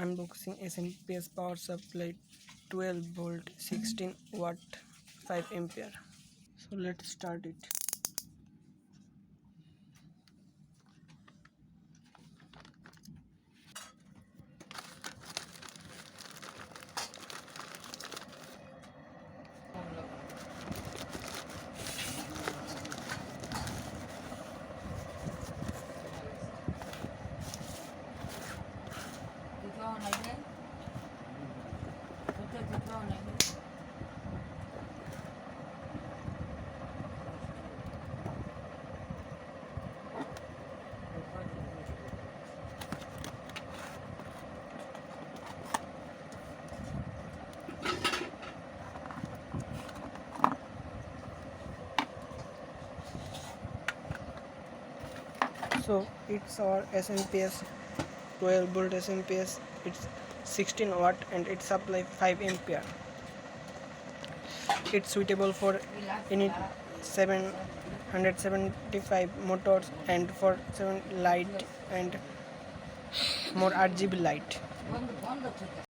unboxing SMPS power supply 12 volt 16 watt 5 ampere. So let's start it. So it's our SMPS 12 volt SMPS. It's 16 watt and it supply 5 ampere. It's suitable for any 775 motors and for 7 light and more RGB light.